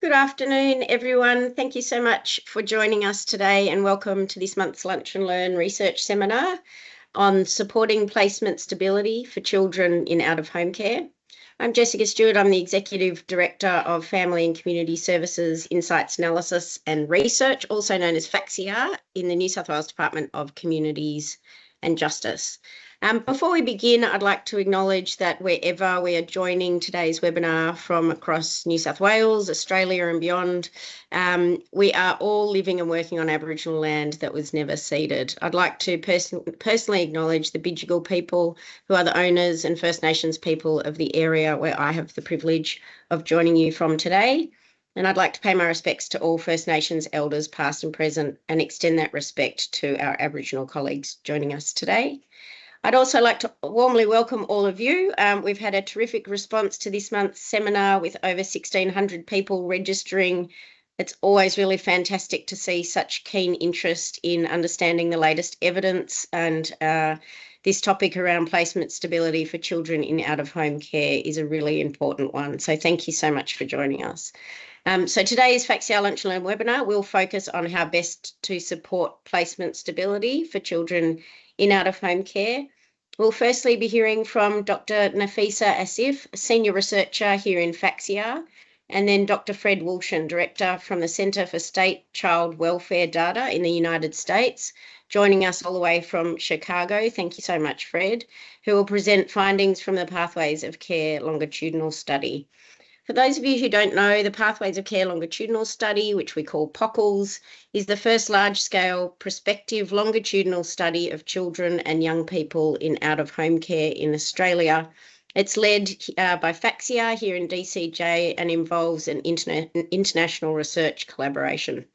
Good afternoon, everyone. Thank you so much for joining us today and welcome to this month's Lunch and Learn research seminar on supporting placement stability for children in out-of-home care. I'm Jessica Stewart. I'm the Executive Director of Family and Community Services, Insights Analysis and Research, also known as FACSIAR, in the New South Wales Department of Communities and Justice. Before we begin, I'd like to acknowledge that wherever we are joining today's webinar from across New South Wales, Australia and beyond, we are all living and working on Aboriginal land that was never ceded. I'd like to personally acknowledge the Bidjigal people, who are the owners and First Nations people of the area where I have the privilege of joining you from today. And I'd like to pay my respects to all First Nations elders past and present and extend that respect to our Aboriginal colleagues joining us today. I'd also like to warmly welcome all of you. We've had a terrific response to this month's seminar with over 1,600 people registering. It's always really fantastic to see such keen interest in understanding the latest evidence, and this topic around placement stability for children in out-of-home care is a really important one. So thank you so much for joining us. So today's FACSIAR Lunch and Learn webinar will focus on how best to support placement stability for children in out-of-home care. We'll firstly be hearing from Dr. Nafisa Asif, Senior Researcher here in FACSIAR, and then Dr. Fred Wulczyn, Director from the Centre for State Child Welfare Data in the United States, joining us all the way from Chicago. Thank you so much, Fred, who will present findings from the Pathways of Care Longitudinal Study. For those of you who don't know, the Pathways of Care Longitudinal Study, which we call POCLS, is the first large-scale prospective longitudinal study of children and young people in out-of-home care in Australia. It's led by FACSIAR here in DCJ and involves an international research collaboration.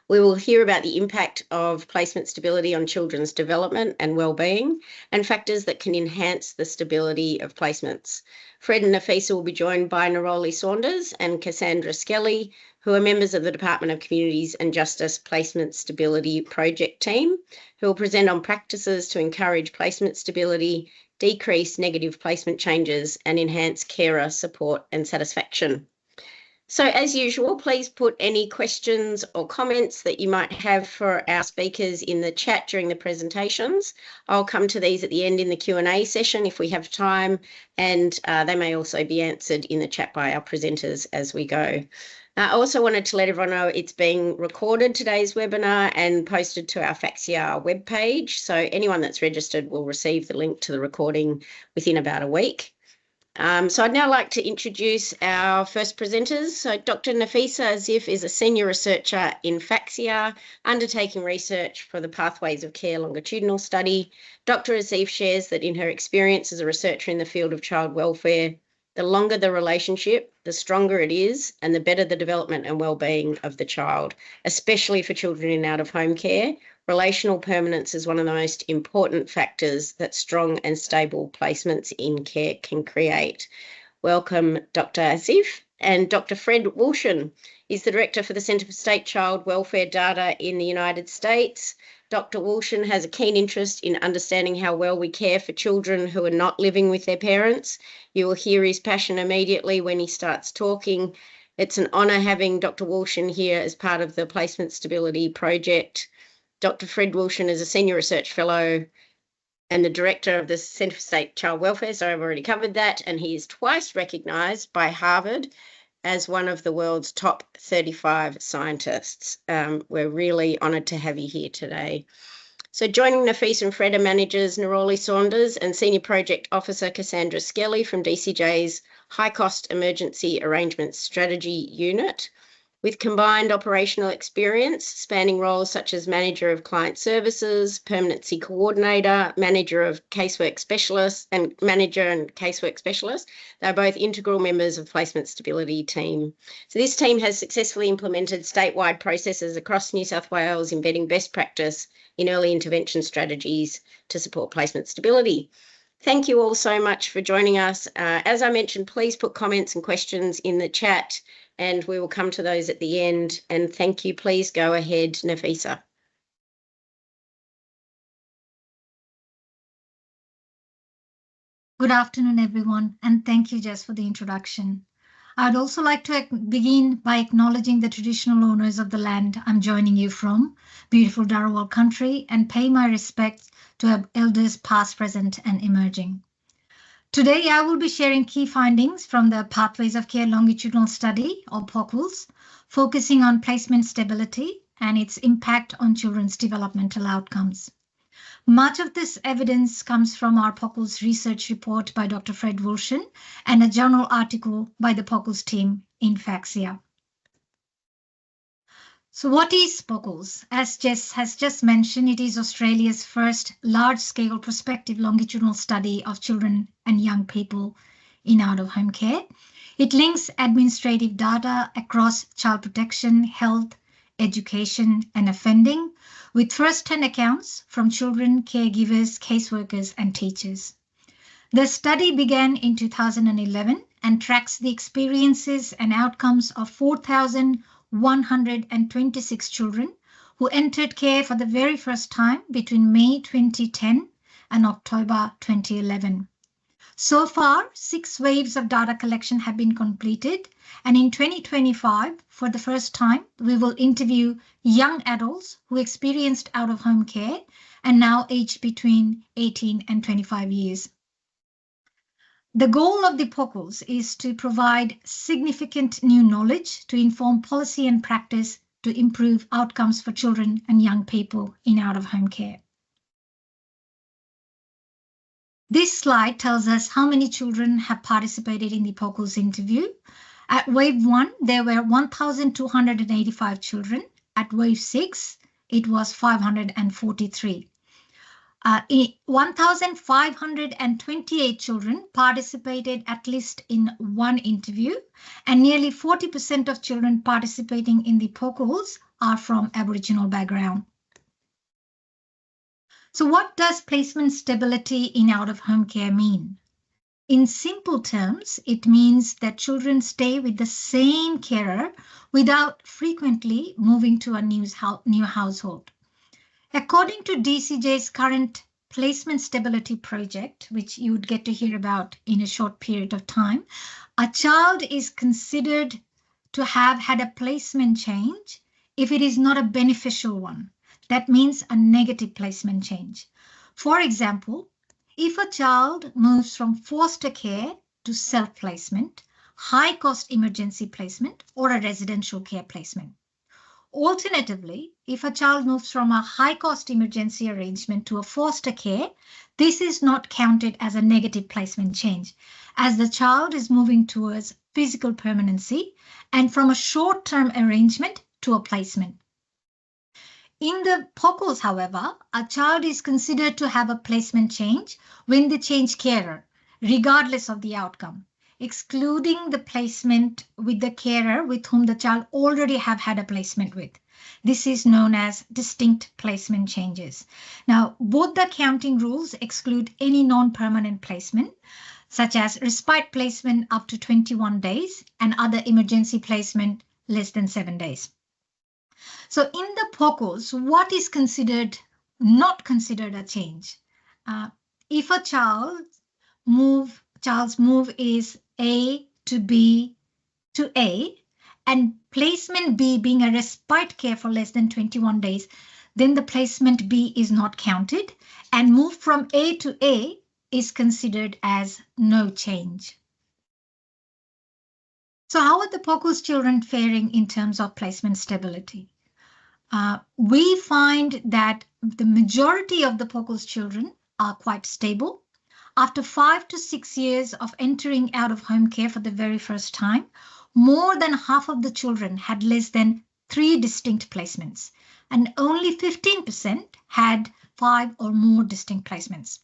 We will hear about the impact of placement stability on children's development and wellbeing and factors that can enhance the stability of placements. Fred and Nafisa will be joined by Neroli Saunders and Cassandra Skelly, who are members of the Department of Communities and Justice Placement Stability Project team, who will present on practices to encourage placement stability, decrease negative placement changes, and enhance carer support and satisfaction. So as usual, please put any questions or comments that you might have for our speakers in the chat during the presentations. I'll come to these at the end in the Q&A session if we have time, and they may also be answered in the chat by our presenters as we go. I also wanted to let everyone know it's being recorded, today's webinar, and posted to our FACSIAR webpage. So anyone that's registered will receive the link to the recording within about a week. So I'd now like to introduce our first presenters. So Dr. Nafisa Asif is a senior researcher in FACSIAR, undertaking research for the Pathways of Care Longitudinal Study. Dr. Asif shares that in her experience as a researcher in the field of child welfare, the longer the relationship, the stronger it is, and the better the development and wellbeing of the child, especially for children in out-of-home care. Relational permanence is one of the most important factors that strong and stable placements in care can create. Welcome, Dr. Asif. And Dr. Fred Wulczyn is the Director for the Centre for State Child Welfare Data in the United States. Dr. Wulczyn has a keen interest in understanding how well we care for children who are not living with their parents. You will hear his passion immediately when he starts talking. It's an honour having Dr. Wulczyn here as part of the Placement Stability Project. Dr. Fred Wulczyn is a Senior Research Fellow and the Director of the Centre for State Child Welfare, so I've already covered that, and he is twice recognised by Harvard as one of the world's top 35 scientists. We're really honoured to have you here today. So joining Nafisa and Fred are managers Neroli Saunders and Senior Project Officer Cassandra Skelly from DCJ's High Cost Emergency Arrangements Strategy Unit. With combined operational experience spanning roles such as Manager of Client Services, Permanency Coordinator, Manager of Casework Specialist, and Manager and Casework Specialist, they're both integral members of the Placement Stability team. So this team has successfully implemented statewide processes across New South Wales, embedding best practice in early intervention strategies to support placement stability. Thank you all so much for joining us. As I mentioned, please put comments and questions in the chat, and we will come to those at the end. And thank you. Please go ahead, Nafisa. Good afternoon, everyone, and thank you, Jess, for the introduction. I'd also like to begin by acknowledging the traditional owners of the land I'm joining you from, beautiful Dharawal country, and pay my respects to our elders past, present, and emerging. Today, I will be sharing key findings from the Pathways of Care Longitudinal Study, or POCLS, focusing on placement stability and its impact on children's developmental outcomes. Much of this evidence comes from our POCLS research report by Dr. Fred Wulczyn and a journal article by the POCLS team in FACSIAR. So what is POCLS? As Jess has just mentioned, it is Australia's first large-scale prospective longitudinal study of children and young people in out-of-home care. It links administrative data across child protection, health, education, and offending, with first-hand accounts from children, caregivers, caseworkers, and teachers. The study began in 2011 and tracks the experiences and outcomes of 4,126 children who entered care for the very first time between May 2010 and October 2011. So far, 6 waves of data collection have been completed, and in 2025, for the first time, we will interview young adults who experienced out-of-home care and now aged between 18 and 25 years. The goal of the POCLS is to provide significant new knowledge to inform policy and practice to improve outcomes for children and young people in out-of-home care. This slide tells us how many children have participated in the POCLS interview. At wave 1, there were 1,285 children. At wave 6, it was 543. 1,528 children participated at least in one interview, and nearly 40% of children participating in the POCLS are from Aboriginal background. So what does placement stability in out-of-home care mean? In simple terms, it means that children stay with the same carer without frequently moving to a new household. According to DCJ's current placement stability project, which you would get to hear about in a short period of time, a child is considered to have had a placement change if it is not a beneficial one. That means a negative placement change. For example, if a child moves from foster care to self-placement, high-cost emergency placement, or a residential care placement. Alternatively, if a child moves from a high-cost emergency arrangement to a foster care, this is not counted as a negative placement change, as the child is moving towards physical permanency and from a short-term arrangement to a placement. In the POCLS, however, a child is considered to have a placement change when they change carer, regardless of the outcome, excluding the placement with the carer with whom the child already have had a placement with. This is known as distinct placement changes. Now, both the counting rules exclude any non-permanent placement, such as respite placement up to 21 days and other emergency placement less than 7 days. So in the POCLS, what is not considered a change? If a child's move is A to B to A, and placement B being a respite care for less than 21 days, then the placement B is not counted, and move from A to A is considered as no change. So how are the POCLS children faring in terms of placement stability? We find that the majority of the POCLS children are quite stable. After 5 to 6 years of entering out-of-home care for the very first time, more than half of the children had less than 3 distinct placements, and only 15% had 5 or more distinct placements.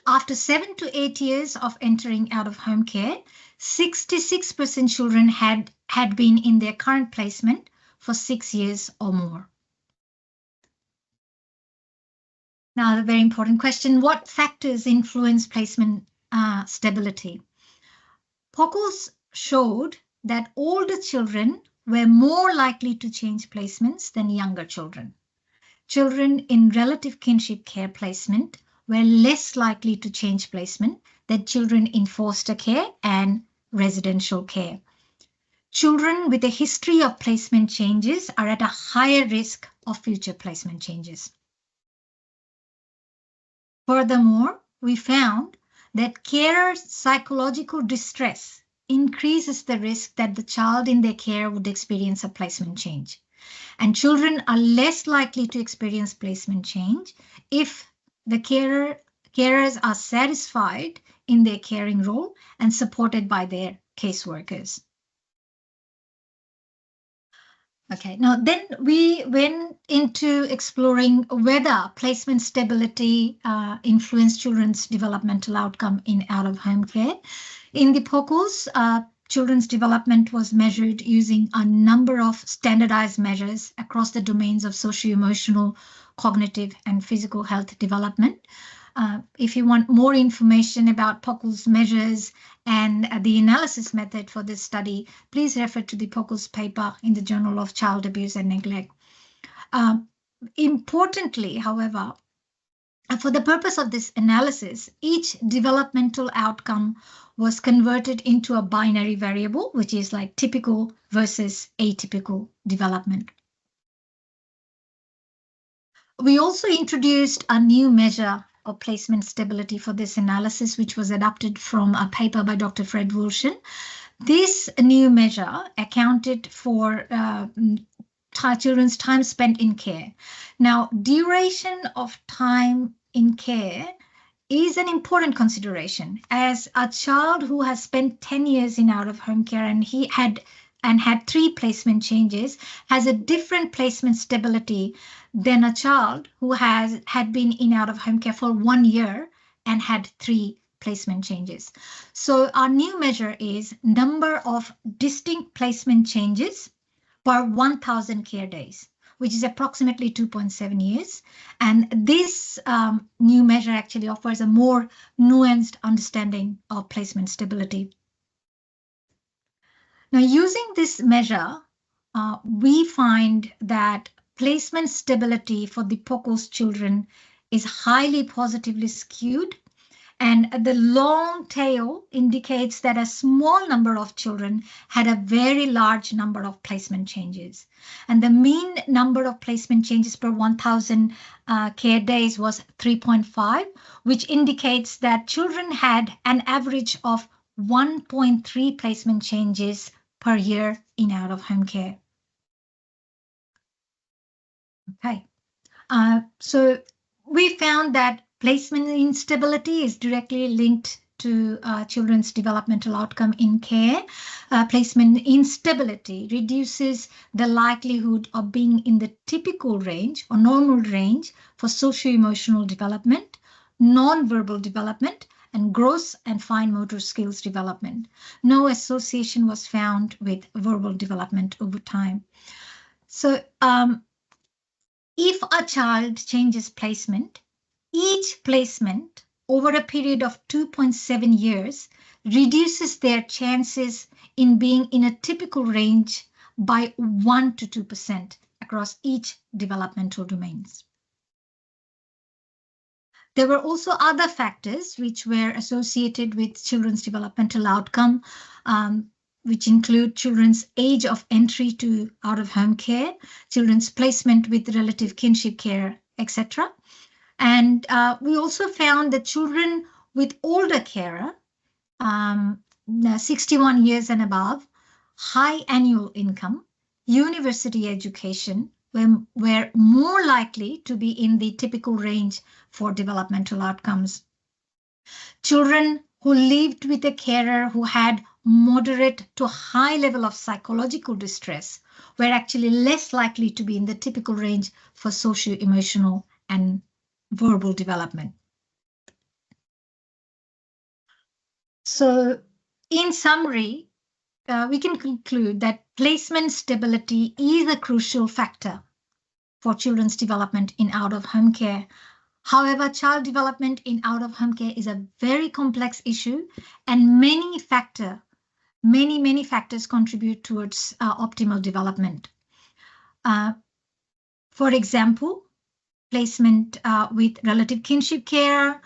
After 7 to 8 years of entering out-of-home care, 66% children had been in their current placement for 6 years or more. Now, the very important question, what factors influence placement stability? POCLS showed that older children were more likely to change placements than younger children. Children in relative kinship care placement were less likely to change placement than children in foster care and residential care. Children with a history of placement changes are at a higher risk of future placement changes. Furthermore, we found that carers' psychological distress increases the risk that the child in their care would experience a placement change. And children are less likely to experience placement change if the carers are satisfied in their caring role and supported by their caseworkers. Okay, now then we went into exploring whether placement stability influenced children's developmental outcome in out-of-home care. In the POCLS, children's development was measured using a number of standardized measures across the domains of socio-emotional, cognitive, and physical health development. If you want more information about POCLS measures and the analysis method for this study, please refer to the POCLS paper in the Journal of Child Abuse and Neglect. Importantly, however, for the purpose of this analysis, each developmental outcome was converted into a binary variable, which is like typical versus atypical development. We also introduced a new measure of placement stability for this analysis, which was adapted from a paper by Dr. Fred Wulczyn. This new measure accounted for children's time spent in care. Now, duration of time in care is an important consideration, as a child who has spent 10 years in out-of-home care and had 3 placement changes has a different placement stability than a child who had been in out-of-home care for 1 year and had 3 placement changes. So our new measure is number of distinct placement changes per 1,000 care days, which is approximately 2.7 years. And this new measure actually offers a more nuanced understanding of placement stability. Now, using this measure, we find that placement stability for the POCLS children is highly positively skewed, and the long tail indicates that a small number of children had a very large number of placement changes. And the mean number of placement changes per 1,000 care days was 3.5, which indicates that children had an average of 1.3 placement changes per year in out-of-home care. Okay, so we found that placement instability is directly linked to children's developmental outcome in care. Placement instability reduces the likelihood of being in the typical range or normal range for socio-emotional development, non-verbal development, and gross and fine motor skills development. No association was found with verbal development over time. So if a child changes placement, each placement over a period of 2.7 years reduces their chances in being in a typical range by 1 to 2% across each developmental domains. There were also other factors which were associated with children's developmental outcome, which include children's age of entry to out-of-home care, children's placement with relative kinship care, etc. And we also found that children with older carer, 61 years and above, high annual income, university education, were more likely to be in the typical range for developmental outcomes. Children who lived with a carer who had moderate to high level of psychological distress were actually less likely to be in the typical range for socio-emotional and verbal development. So in summary, we can conclude that placement stability is a crucial factor for children's development in out-of-home care. However, child development in out-of-home care is a very complex issue, and many factors contribute towards optimal development. For example, placement with relative kinship care,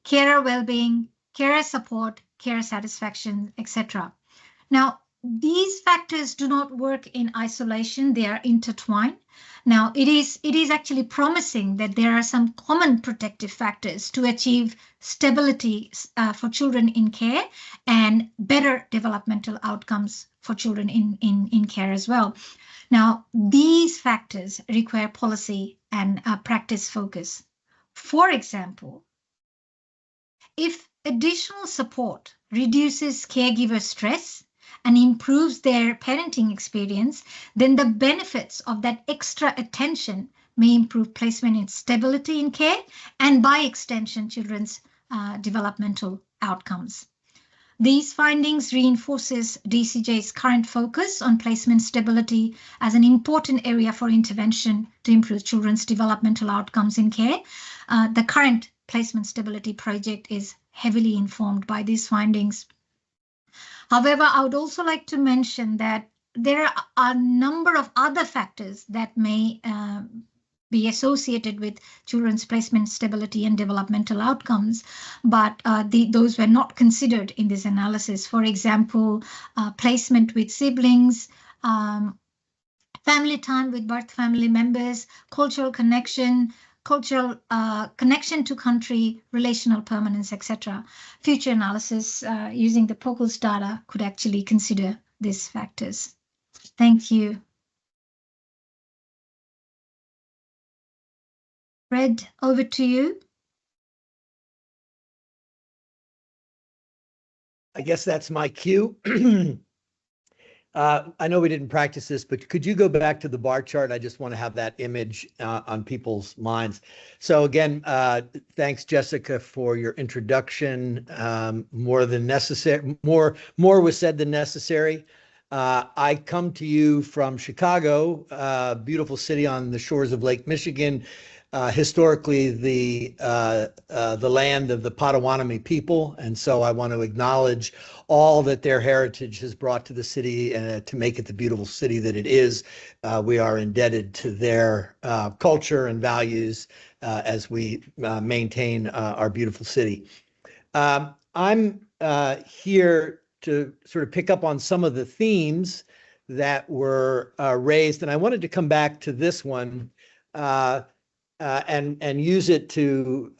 carer well-being, carer support, care satisfaction, etc. Now, these factors do not work in isolation. They are intertwined. Now, it is actually promising that there are some common protective factors to achieve stability for children in care and better developmental outcomes for children in care as well. Now, these factors require policy and practice focus. For example, if additional support reduces caregiver stress and improves their parenting experience, then the benefits of that extra attention may improve placement in stability in care and by extension, children's developmental outcomes. These findings reinforces DCJ's current focus on placement stability as an important area for intervention to improve children's developmental outcomes in care. The current placement stability project is heavily informed by these findings. However, I would also like to mention that there are a number of other factors that may be associated with children's placement stability and developmental outcomes, but those were not considered in this analysis. For example, placement with siblings, family time with birth family members, cultural connection to country, relational permanence, etc. Future analysis using the POCLS data could actually consider these factors. Thank you. Fred, over to you. I guess that's my cue. I know we didn't practice this, but could you go back to the bar chart? I just want to have that image on people's minds. So again, thanks, Jessica, for your introduction. More than necessary, more was said than necessary. I come to you from Chicago, beautiful city on the shores of Lake Michigan. Historically the land of the Potawatomi people. And so I want to acknowledge all that their heritage has brought to the city to make it the beautiful city that it is. We are indebted to their culture and values as we maintain our beautiful city. I'm here to sort of pick up on some of the themes that were raised, and I wanted to come back to this one and use it to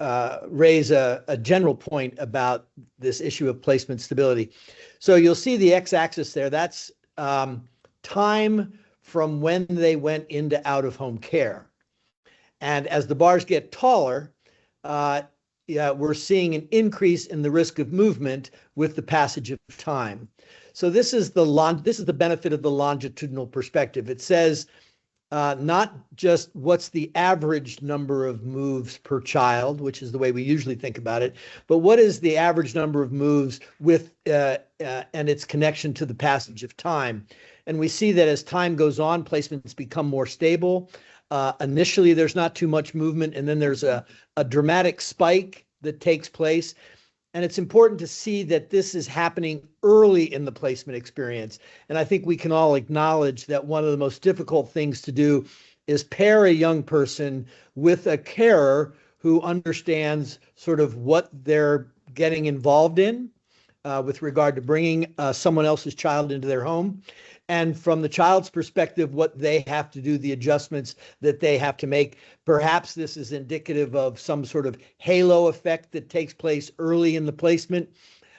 raise a general point about this issue of placement stability. So you'll see the x-axis there. That's time from when they went into out-of-home care. And as the bars get taller, we're seeing an increase in the risk of movement with the passage of time. So this is the benefit of the longitudinal perspective. It says not just what's the average number of moves per child, which is the way we usually think about it, but what is the average number of moves with and its connection to the passage of time. And we see that as time goes on, placements become more stable. Initially, there's not too much movement, and then there's a dramatic spike that takes place. And it's important to see that this is happening early in the placement experience. And I think we can all acknowledge that one of the most difficult things to do is pair a young person with a carer who understands sort of what they're getting involved in with regard to bringing someone else's child into their home. And from the child's perspective, what they have to do, the adjustments that they have to make. Perhaps this is indicative of some sort of halo effect that takes place early in the placement,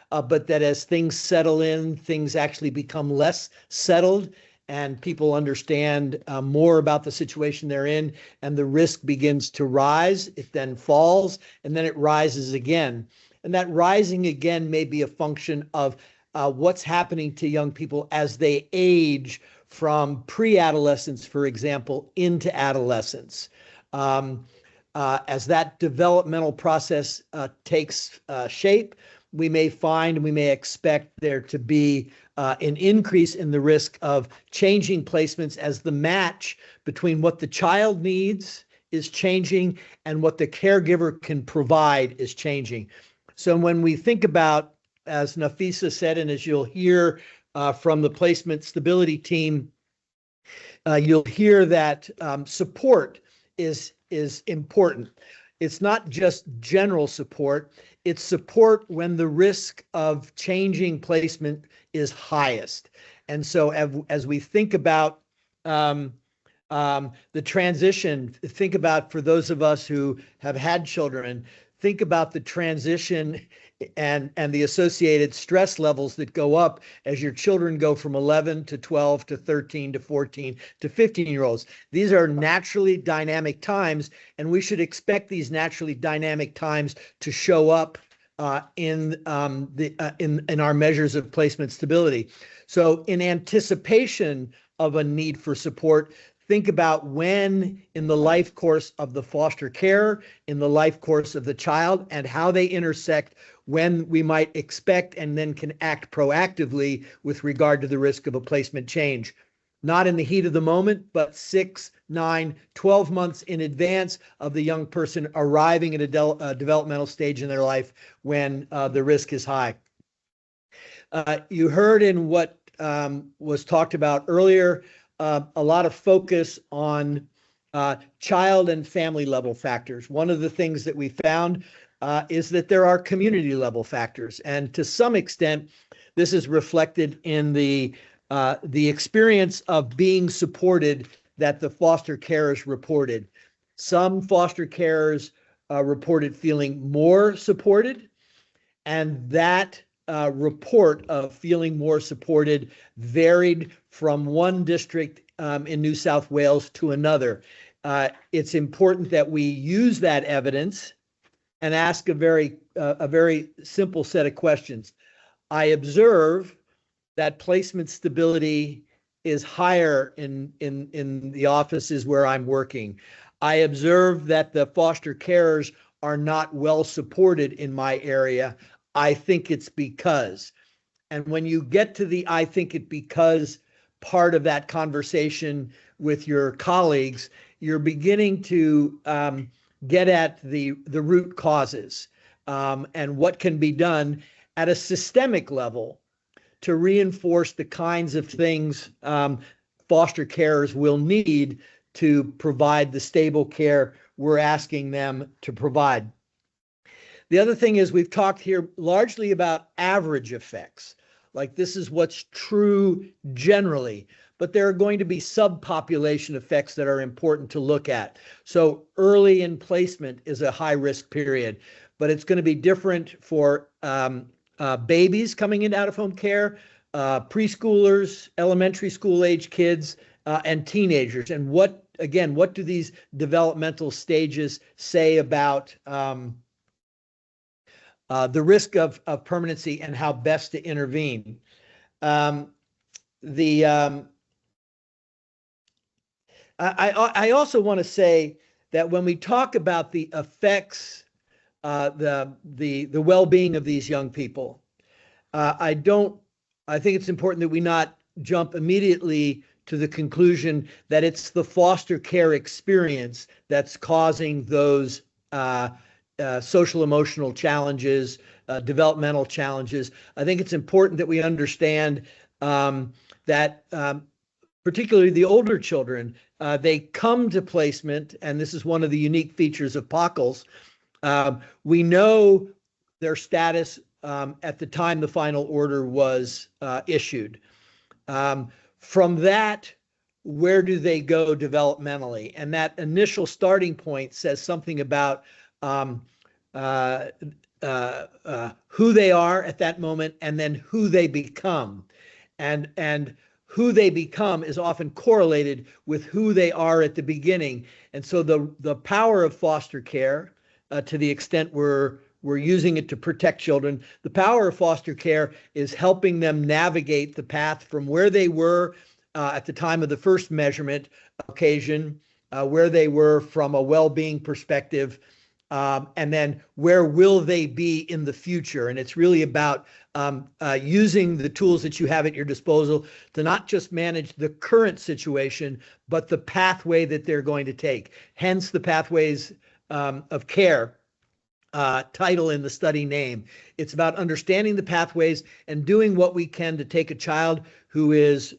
but that as things settle in, things actually become less settled and people understand more about the situation they're in, and the risk begins to rise. It then falls, and then it rises again. And that rising again may be a function of what's happening to young people as they age from pre-adolescence, for example, into adolescence. As that developmental process takes shape, we may find, we may expect there to be an increase in the risk of changing placements as the match between what the child needs is changing and what the caregiver can provide is changing. So when we think about, as Nafisa said, and as you'll hear from the placement stability team, you'll hear that support is important. It's not just general support. it's support when the risk of changing placement is highest. And so as we think about the transition, think about, for those of us who have had children, think about the transition and the associated stress levels that go up as your children go from 11 to 12 to 13 to 14 to 15-year-olds. These are naturally dynamic times, and we should expect these naturally dynamic times to show up in our measures of placement stability. So in anticipation of a need for support, think about when in the life course of the foster care, in the life course of the child, and how they intersect, when we might expect and then can act proactively with regard to the risk of a placement change. Not in the heat of the moment, but 6, 9, 12 months in advance of the young person arriving at a developmental stage in their life when the risk is high. You heard in what was talked about earlier, a lot of focus on child and family level factors. One of the things that we found is that there are community level factors, and to some extent, this is reflected in the experience of being supported that the foster carers reported. Some foster carers reported feeling more supported, and that report of feeling more supported varied from one district in New South Wales to another. It's important that we use that evidence and ask a very simple set of questions. I observe that placement stability is higher in the offices where I'm working. I observe that the foster carers are not well supported in my area. I think it's because. And when you get to the I think it because part of that conversation with your colleagues, you're beginning to get at the root causes and what can be done at a systemic level to reinforce the kinds of things foster carers will need to provide the stable care we're asking them to provide. The other thing is, we've talked here largely about average effects, like this is what's true generally, but there are going to be subpopulation effects that are important to look at. So early in placement is a high risk period, but it's going to be different for babies coming in out of home care, preschoolers, elementary school age kids, and teenagers. And what do these developmental stages say about the risk of permanency and how best to intervene? I also want to say that when we talk about the effects, the well-being of these young people, I think it's important that we not jump immediately to the conclusion that it's the foster care experience that's causing those social emotional challenges, developmental challenges. I think it's important that we understand that particularly the older children, they come to placement, and this is one of the unique features of POCLS. We know their status at the time the final order was issued. From that, where do they go developmentally? And that initial starting point says something about who they are at that moment, and then who they become. And who they become is often correlated with who they are at the beginning. And so the power of foster care, to the extent we're using it to protect children, the power of foster care is helping them navigate the path from where they were at the time of the first measurement occasion, where they were from a well-being perspective, and then where will they be in the future. And it's really about using the tools that you have at your disposal to not just manage the current situation, but the pathway that they're going to take. Hence the pathways of care title in the study name. It's about understanding the pathways and doing what we can to take a child who is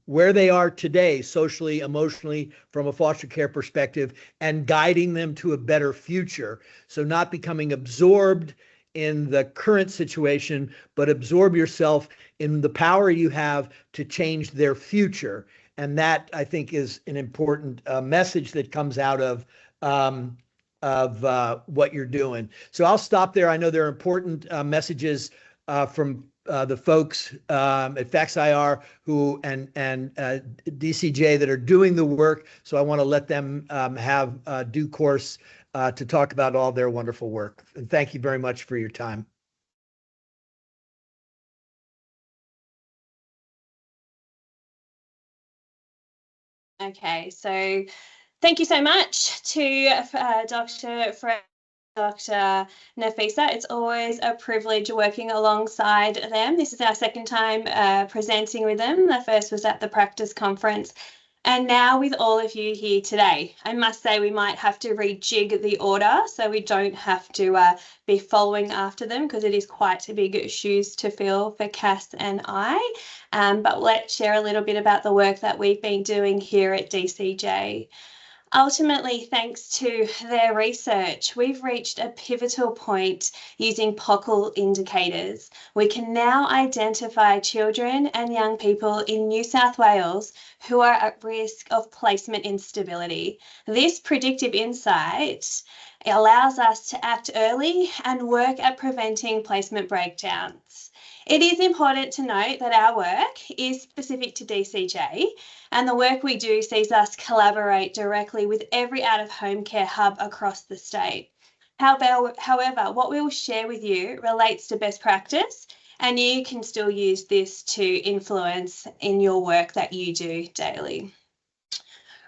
where they are today, socially, emotionally, from a foster care perspective, and guiding them to a better future. So not becoming absorbed in the current situation, but absorb yourself in the power you have to change their future. And that, I think, is an important message that comes out of what you're doing. So I'll stop there. I know there are important messages from the folks at FACSIAR who and DCJ that are doing the work. So I want to let them have due course to talk about all their wonderful work. And thank you very much for your time. Okay, so thank you so much to Dr. Nafisa. It's always a privilege working alongside them. This is our second time presenting with them. The first was at the practice conference, and now with all of you here today. I must say we might have to rejig the order so we don't have to be following after them, because it is quite a big shoes to fill for Cass and I. But let's share a little bit about the work that we've been doing here at DCJ. Ultimately, thanks to their research, we've reached a pivotal point using POCLS indicators. We can now identify children and young people in New South Wales who are at risk of placement instability. This predictive insight allows us to act early and work at preventing placement breakdowns. It is important to note that our work is specific to DCJ, and the work we do sees us collaborate directly with every out-of-home care hub across the state. However, what we will share with you relates to best practice, and you can still use this to influence in your work that you do daily.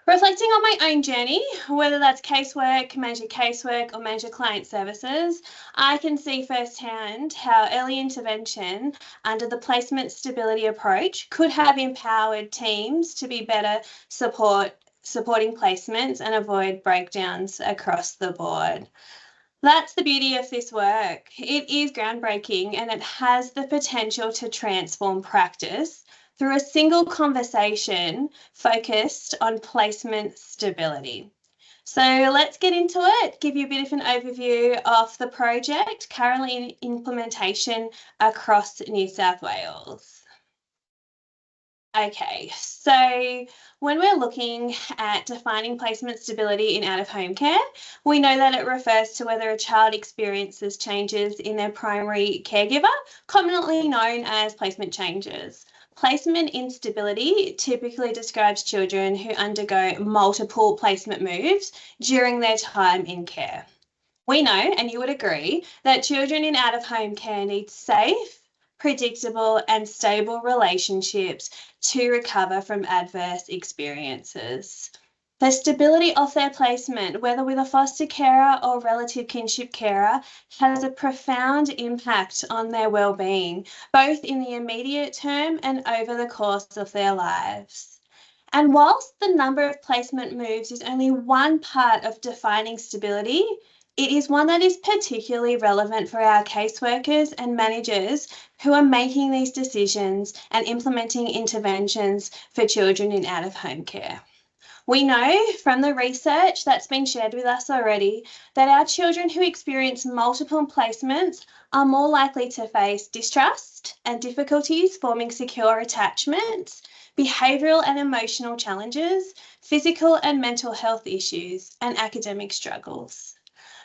Reflecting on my own journey, whether that's casework, manager casework, or manager client services, I can see firsthand how early intervention under the placement stability approach could have empowered teams to be better supporting placements and avoid breakdowns across the board. That's the beauty of this work. It is groundbreaking and it has the potential to transform practice through a single conversation focused on placement stability. So let's get into it, give you a bit of an overview of the project currently in implementation across New South Wales. Okay, so when we're looking at defining placement stability in out-of-home care, we know that it refers to whether a child experiences changes in their primary caregiver, commonly known as placement changes. Placement instability typically describes children who undergo multiple placement moves during their time in care. We know, and you would agree, that children in out-of-home care need safe, predictable and stable relationships to recover from adverse experiences. The stability of their placement, whether with a foster carer or relative kinship carer, has a profound impact on their well-being, both in the immediate term and over the course of their lives. And whilst the number of placement moves is only one part of defining stability, it is one that is particularly relevant for our caseworkers and managers who are making these decisions and implementing interventions for children in out-of-home care. We know from the research that's been shared with us already that our children who experience multiple placements are more likely to face distrust and difficulties forming secure attachments, behavioural and emotional challenges, physical and mental health issues, and academic struggles.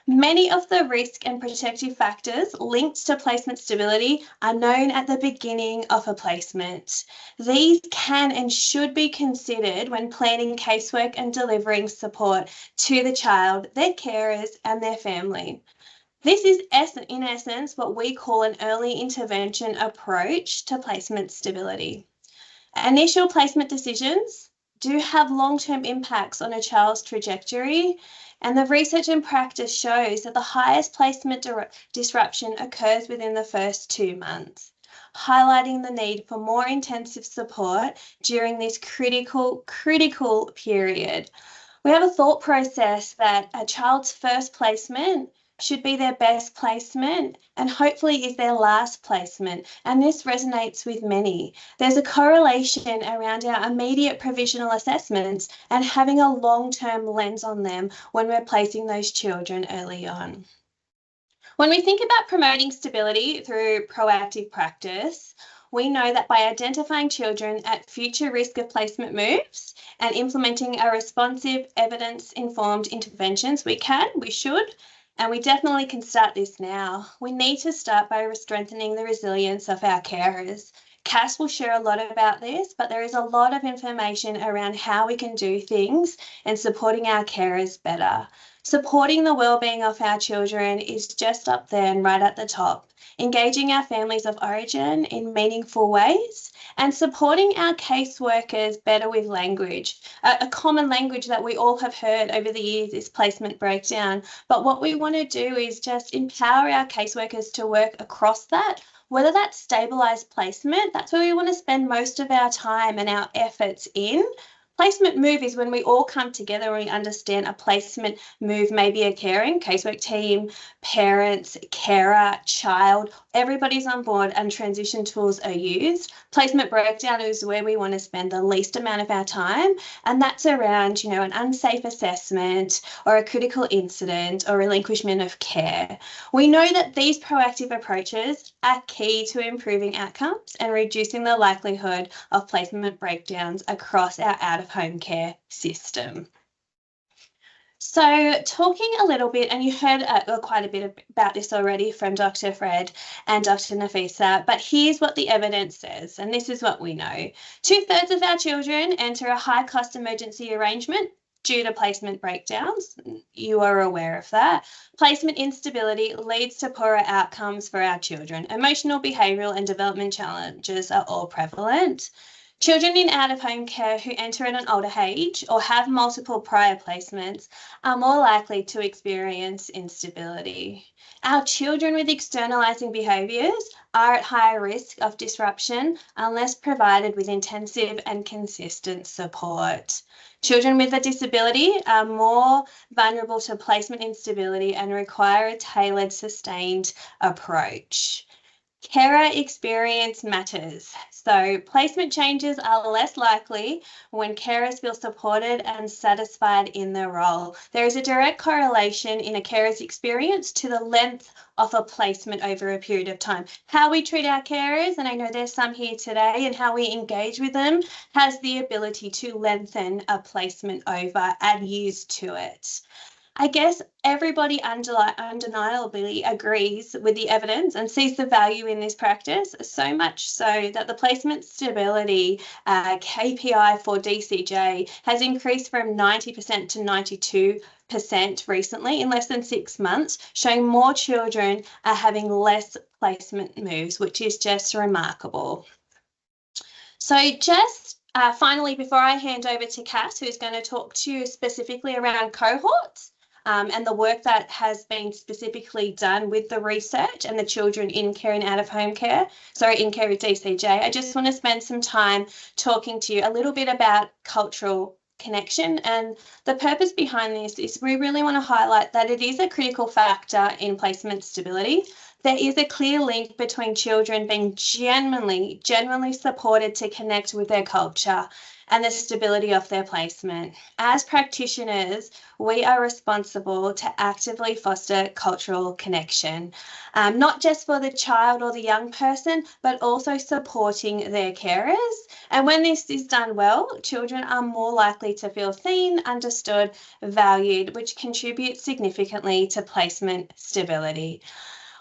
Many of the risk and protective factors linked to placement stability are known at the beginning of a placement. These can and should be considered when planning casework and delivering support to the child, their carers, and their family. This is, in essence, what we call an early intervention approach to placement stability. Initial placement decisions do have long-term impacts on a child's trajectory, and the research and practice shows that the highest placement disruption occurs within the first 2 months, highlighting the need for more intensive support during this critical period. We have a thought process that a child's first placement should be their best placement and hopefully is their last placement, and this resonates with many. There's a correlation around our immediate provisional assessments and having a long-term lens on them when we're placing those children early on. When we think about promoting stability through proactive practice, we know that by identifying children at future risk of placement moves and implementing a responsive, evidence-informed interventions, we should, and we definitely can start this now. We need to start by strengthening the resilience of our carers. Cass will share a lot about this, but there is a lot of information around how we can do things and supporting our carers better. Supporting the wellbeing of our children is just up there and right at the top. Engaging our families of origin in meaningful ways and supporting our caseworkers better with language. A common language that we all have heard over the years is placement breakdown, but what we want to do is just empower our caseworkers to work across that. Whether that's stabilised placement, that's where we want to spend most of our time and our efforts in. Placement move is when we all come together and we understand a placement move may be occurring, casework team, parents, carer, child, everybody's on board and transition tools are used. Placement breakdown is where we want to spend the least amount of our time, and that's around, an unsafe assessment or a critical incident or relinquishment of care. We know that these proactive approaches are key to improving outcomes and reducing the likelihood of placement breakdowns across our out-of-home care system. So talking a little bit, and you heard quite a bit about this already from Dr. Fred and Dr. Nafisa, but here's what the evidence says, and this is what we know. 2/3 of our children enter a high-cost emergency arrangement due to placement breakdowns. You are aware of that. Placement instability leads to poorer outcomes for our children. Emotional, behavioural and development challenges are all prevalent. Children in out-of-home care who enter at an older age or have multiple prior placements are more likely to experience instability. Our children with externalising behaviours are at higher risk of disruption unless provided with intensive and consistent support. Children with a disability are more vulnerable to placement instability and require a tailored, sustained approach. Carer experience matters. So placement changes are less likely when carers feel supported and satisfied in their role. There is a direct correlation in a carer's experience to the length of a placement over a period of time. How we treat our carers, and I know there's some here today, and how we engage with them has the ability to lengthen a placement over add years to it. I guess everybody undeniably agrees with the evidence and sees the value in this practice, so much so that the placement stability KPI for DCJ has increased from 90% to 92% recently in less than 6 months, showing more children are having less placement moves, which is just remarkable. So just finally, before I hand over to Cass, who's going to talk to you specifically around cohorts, and the work that has been specifically done with the research and the children in care and out-of-home care, in care with DCJ, I just want to spend some time talking to you a little bit about cultural connection. And the purpose behind this is we really want to highlight that it is a critical factor in placement stability. There is a clear link between children being genuinely supported to connect with their culture and the stability of their placement. As practitioners, we are responsible to actively foster cultural connection, not just for the child or the young person, but also supporting their carers. And when this is done well, children are more likely to feel seen, understood, valued, which contributes significantly to placement stability.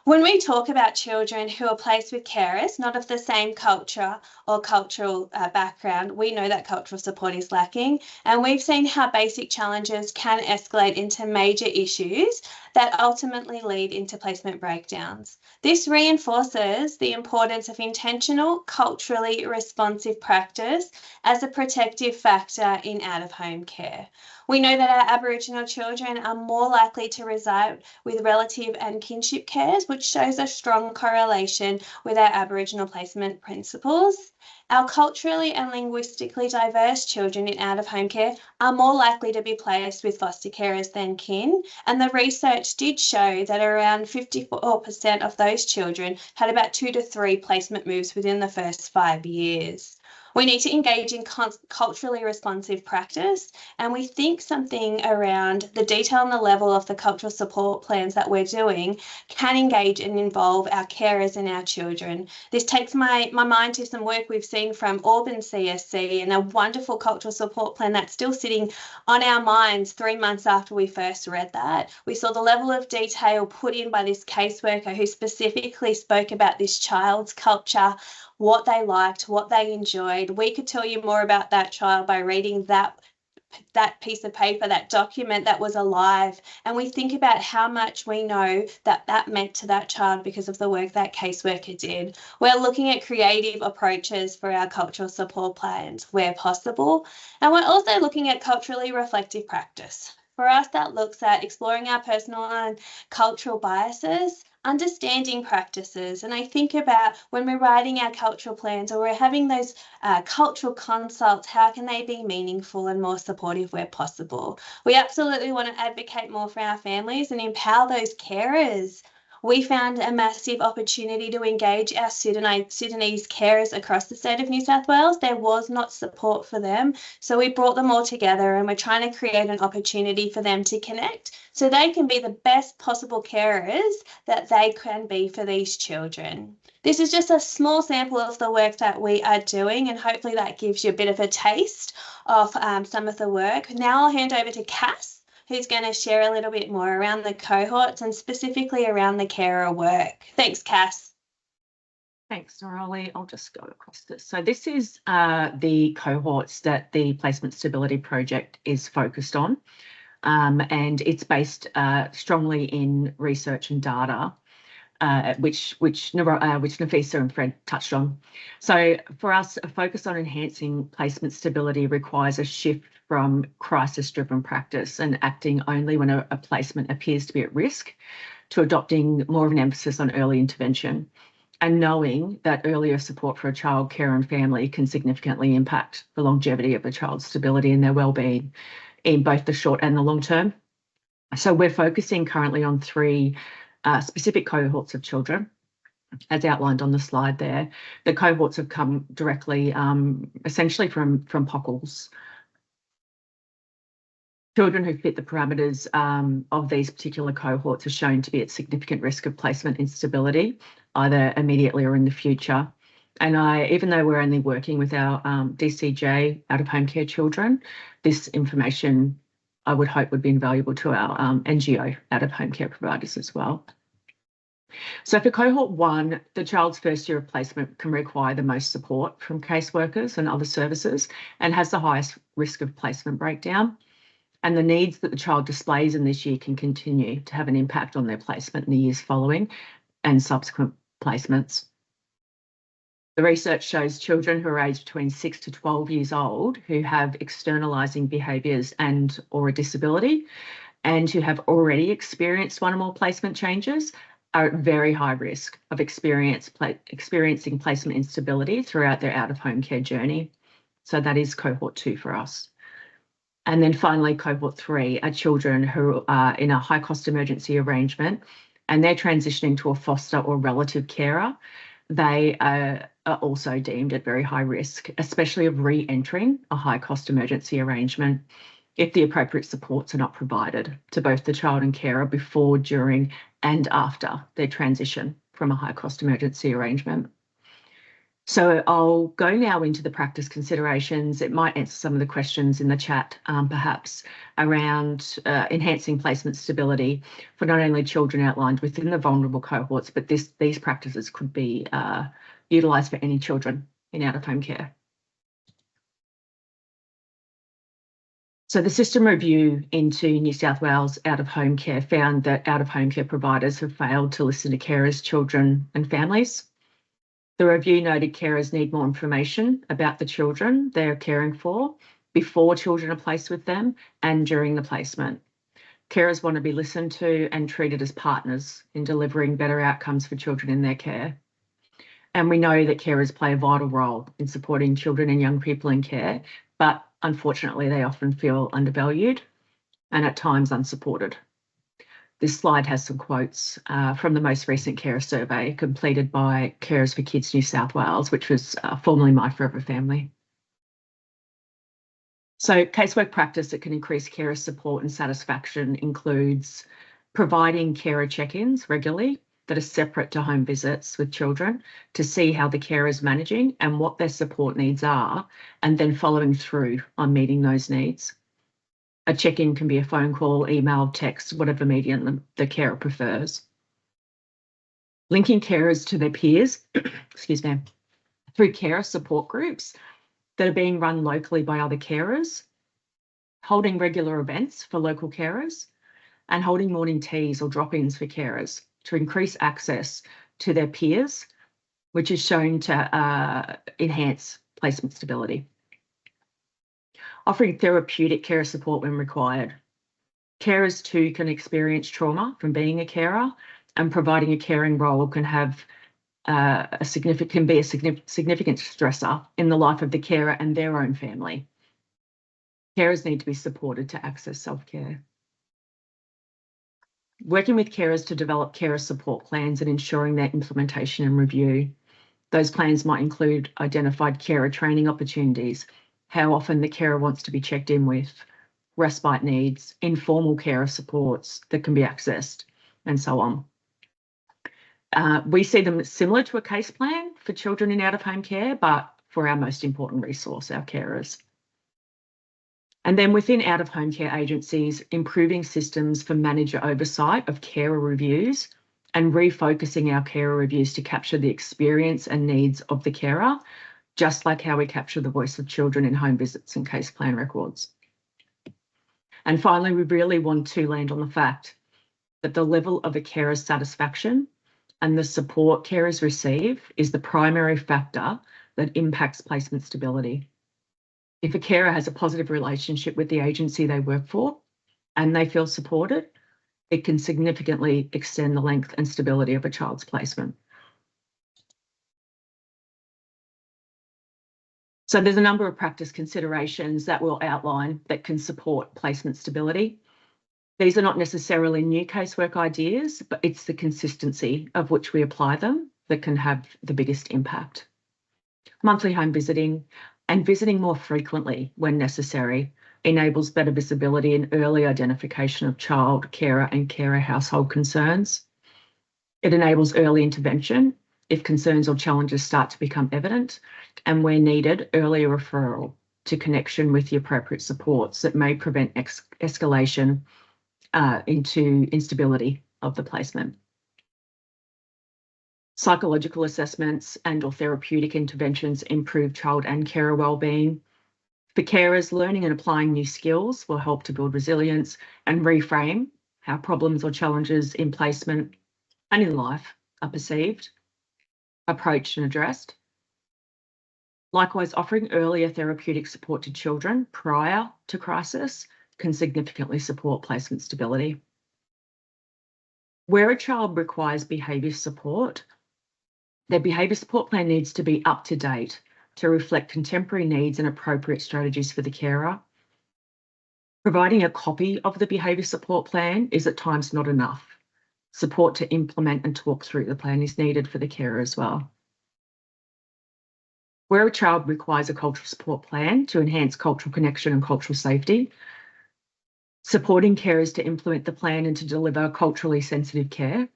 When we talk about children who are placed with carers, not of the same culture or cultural background, we know that cultural support is lacking, and we've seen how basic challenges can escalate into major issues that ultimately lead into placement breakdowns. This reinforces the importance of intentional, culturally responsive practice as a protective factor in out-of-home care. We know that our Aboriginal children are more likely to reside with relative and kinship cares, which shows a strong correlation with our Aboriginal placement principles. Our culturally and linguistically diverse children in out-of-home care are more likely to be placed with foster carers than kin, and the research did show that around 54% of those children had about 2 to 3 placement moves within the first 5 years. We need to engage in culturally responsive practice, and we think something around the detail and the level of the cultural support plans that we're doing can engage and involve our carers and our children. This takes my mind to some work we've seen from Auburn CSC and a wonderful cultural support plan that's still sitting on our minds 3 months after we first read that. We saw the level of detail put in by this caseworker who specifically spoke about this child's culture, what they liked, what they enjoyed. We could tell you more about that child by reading that piece of paper, that document that was alive. And we think about how much we know that meant to that child because of the work that caseworker did. We're looking at creative approaches for our cultural support plans where possible. And we're also looking at culturally reflective practice. For us, that looks at exploring our personal and cultural biases, understanding practices. And I think about when we're writing our cultural plans or we're having those cultural consults, how can they be meaningful and more supportive where possible? We absolutely want to advocate more for our families and empower those carers. We found a massive opportunity to engage our Sudanese carers across the state of New South Wales. There was not support for them. So we brought them all together and we're trying to create an opportunity for them to connect so they can be the best possible carers that they can be for these children. This is just a small sample of the work that we are doing, and hopefully that gives you a bit of a taste of some of the work. Now I'll hand over to Cass, who's going to share a little bit more around the cohorts and specifically around the carer work. Thanks, Cass. Thanks, Norali. I'll just go across this. So this is the cohorts that the Placement Stability Project is focused on, and it's based strongly in research and data, which Nafisa and Fred touched on. So for us, a focus on enhancing placement stability requires a shift from crisis-driven practice and acting only when a placement appears to be at risk to adopting more of an emphasis on early intervention and knowing that earlier support for a child, care and family can significantly impact the longevity of a child's stability and their wellbeing in both the short and the long term. So we're focusing currently on 3 specific cohorts of children, as outlined on the slide there. The cohorts have come directly, essentially from POCLS. Children who fit the parameters of these particular cohorts are shown to be at significant risk of placement instability, either immediately or in the future. And even though we're only working with our DCJ out-of-home care children, this information I would hope would be invaluable to our NGO out-of-home care providers as well. So for cohort 1, the child's first year of placement can require the most support from caseworkers and other services and has the highest risk of placement breakdown. And the needs that the child displays in this year can continue to have an impact on their placement in the years following and subsequent placements. The research shows children who are aged between 6 to 12 years old who have externalising behaviours and or a disability and who have already experienced one or more placement changes are at very high risk of experiencing placement instability throughout their out-of-home care journey. So that is cohort 2 for us. And then finally, cohort 3 are children who are in a high-cost emergency arrangement and they're transitioning to a foster or relative carer. They are also deemed at very high risk, especially of re-entering a high-cost emergency arrangement if the appropriate supports are not provided to both the child and carer before, during and after their transition from a high-cost emergency arrangement. So I'll go now into the practice considerations. It might answer some of the questions in the chat, perhaps, around enhancing placement stability for not only children outlined within the vulnerable cohorts, but these practices could be utilised for any children in out-of-home care. So the system review into New South Wales out-of-home care found that out-of-home care providers have failed to listen to carers, children and families. The review noted carers need more information about the children they are caring for before children are placed with them and during the placement. Carers want to be listened to and treated as partners in delivering better outcomes for children in their care. And we know that carers play a vital role in supporting children and young people in care, but unfortunately they often feel undervalued and at times unsupported. This slide has some quotes from the most recent carer survey completed by Carers for Kids New South Wales, which was formerly My Forever Family So casework practice that can increase carer support and satisfaction includes providing carer check-ins regularly that are separate to home visits with children to see how the carer is managing and what their support needs are, and then following through on meeting those needs. A check-in can be a phone call, email, text, whatever medium the carer prefers. Linking carers to their peers, excuse me, through carer support groups that are being run locally by other carers, holding regular events for local carers, and holding morning teas or drop-ins for carers to increase access to their peers, which is shown to enhance placement stability. Offering therapeutic carer support when required. Carers too can experience trauma from being a carer, and providing a caring role can have a significant stressor in the life of the carer and their own family. Carers need to be supported to access self-care. Working with carers to develop carer support plans and ensuring their implementation and review. Those plans might include identified carer training opportunities, how often the carer wants to be checked in with, respite needs, informal carer supports that can be accessed, and so on. We see them similar to a case plan for children in out-of-home care, but for our most important resource, our carers. And then within out-of-home care agencies, improving systems for manager oversight of carer reviews and refocusing our carer reviews to capture the experience and needs of the carer, just like how we capture the voice of children in home visits and case plan records. And finally, we really want to land on the fact that the level of a carer's satisfaction and the support carers receive is the primary factor that impacts placement stability. If a carer has a positive relationship with the agency they work for and they feel supported, it can significantly extend the length and stability of a child's placement. So there's a number of practice considerations that we'll outline that can support placement stability. These are not necessarily new casework ideas, but it's the consistency of which we apply them that can have the biggest impact. Monthly home visiting and visiting more frequently when necessary enables better visibility and early identification of child, carer and carer household concerns. It enables early intervention if concerns or challenges start to become evident, and where needed, earlier referral to connection with the appropriate supports that may prevent escalation into instability of the placement. Psychological assessments and or therapeutic interventions improve child and carer wellbeing. For carers, learning and applying new skills will help to build resilience and reframe how problems or challenges in placement and in life are perceived, approached and addressed. Likewise, offering earlier therapeutic support to children prior to crisis can significantly support placement stability. Where a child requires behaviour support, their behaviour support plan needs to be up to date to reflect contemporary needs and appropriate strategies for the carer. Providing a copy of the behaviour support plan is at times not enough. Support to implement and talk through the plan is needed for the carer as well. Where a child requires a cultural support plan to enhance cultural connection and cultural safety, supporting carers to implement the plan and to deliver culturally sensitive care,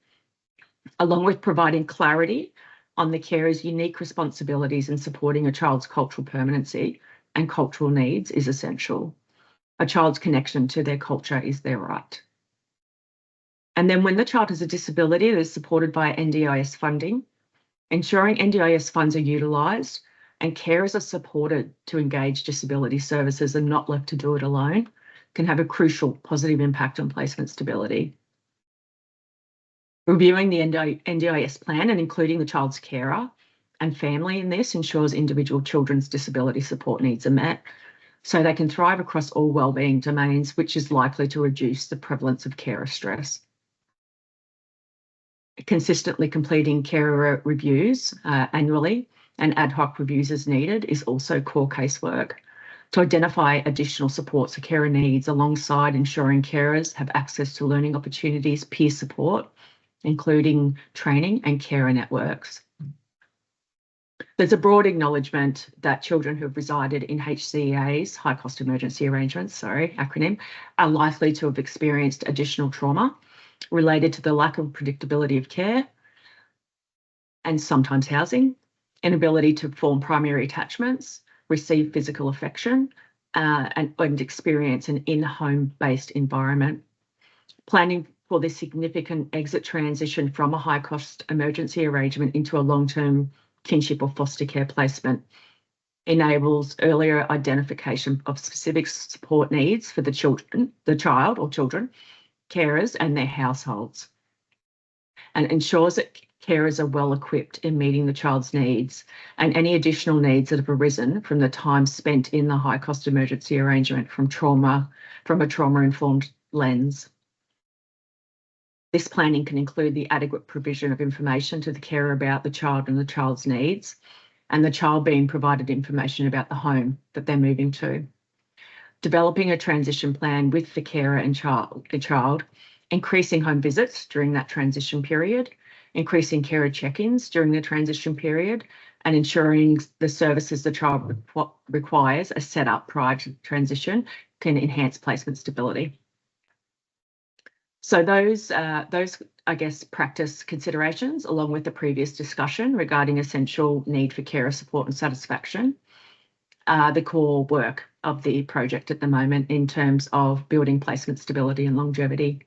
along with providing clarity on the carer's unique responsibilities in supporting a child's cultural permanency and cultural needs is essential. A child's connection to their culture is their right. And then when the child has a disability that is supported by NDIS funding, ensuring NDIS funds are utilised and carers are supported to engage disability services and not left to do it alone can have a crucial positive impact on placement stability. Reviewing the NDIS plan and including the child's carer and family in this ensures individual children's disability support needs are met so they can thrive across all wellbeing domains, which is likely to reduce the prevalence of carer stress. Consistently completing carer reviews annually and ad hoc reviews as needed is also core casework to identify additional supports for carer needs alongside ensuring carers have access to learning opportunities, peer support, including training and carer networks. There's a broad acknowledgement that children who have resided in HCEAs, high cost emergency arrangements, acronym, are likely to have experienced additional trauma related to the lack of predictability of care and sometimes housing, inability to form primary attachments, receive physical affection, and experience an in-home based environment. Planning for this significant exit transition from a high cost emergency arrangement into a long-term kinship or foster care placement enables earlier identification of specific support needs for the child or children, carers and their households, and ensures that carers are well equipped in meeting the child's needs and any additional needs that have arisen from the time spent in the high cost emergency arrangement from a trauma-informed lens. This planning can include the adequate provision of information to the carer about the child and the child's needs, and the child being provided information about the home that they're moving to. Developing a transition plan with the carer and the child, increasing home visits during that transition period, increasing carer check-ins during the transition period, and ensuring the services the child requires are set up prior to transition can enhance placement stability. So those, I guess, practice considerations, along with the previous discussion regarding essential need for carer support and satisfaction, are the core work of the project at the moment in terms of building placement stability and longevity.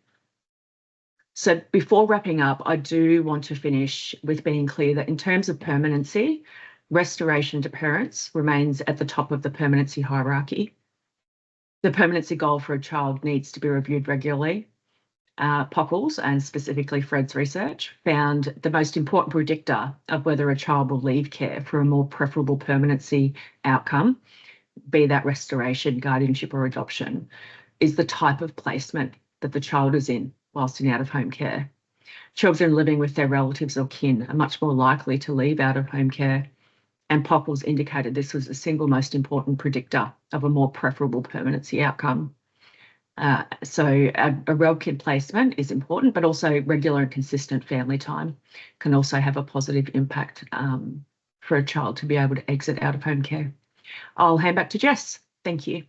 So before wrapping up, I do want to finish with being clear that in terms of permanency, restoration to parents remains at the top of the permanency hierarchy. The permanency goal for a child needs to be reviewed regularly. POCLS, and specifically Fred's research, found the most important predictor of whether a child will leave care for a more preferable permanency outcome, be that restoration, guardianship or adoption, is the type of placement that the child is in whilst in out-of-home care. Children living with their relatives or kin are much more likely to leave out-of-home care, and POCLS indicated this was the single most important predictor of a more preferable permanency outcome. So a well-kid placement is important, but also regular and consistent family time can also have a positive impact for a child to be able to exit out-of-home care. I'll hand back to Jess. Thank you.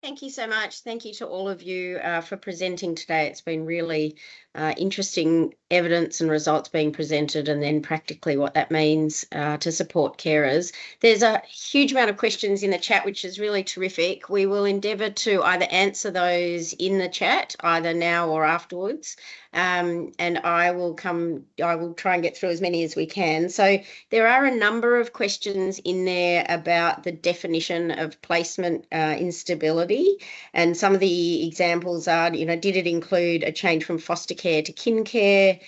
Thank you so much. Thank you to all of you for presenting today. It's been really interesting evidence and results being presented, and then practically what that means to support carers. There's a huge amount of questions in the chat, which is really terrific. We will endeavour to either answer those in the chat, either now or afterwards, and I will try and get through as many as we can. So there are a number of questions in there about the definition of placement instability, and some of the examples are, did it include a change from foster care to kin care?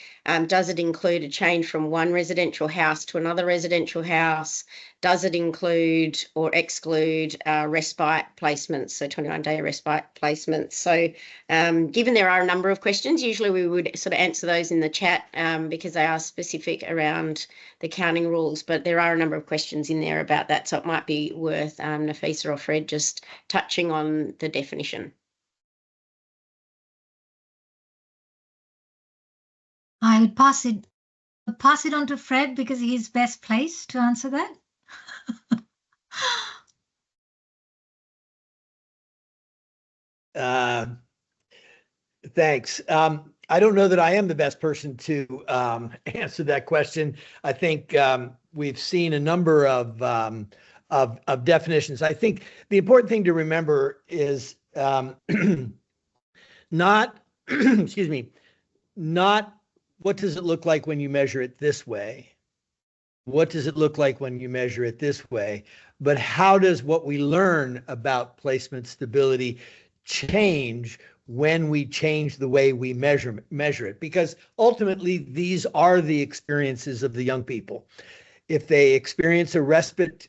Does it include a change from one residential house to another residential house? Does it include or exclude respite placements, so 21-day respite placements? So given there are a number of questions, usually we would sort of answer those in the chat because they are specific around the counting rules, but there are a number of questions in there about that, so it might be worth Nafisa or Fred just touching on the definition. I would pass it on to Fred because he's best placed to answer that. Thanks. I don't know that I am the best person to answer that question. I think we've seen a number of definitions. I think the important thing to remember is not, excuse me, not what does it look like when you measure it this way? What does it look like when you measure it this way? But how does what we learn about placement stability change when we change the way we measure it? Because ultimately, these are the experiences of the young people. If they experience a respite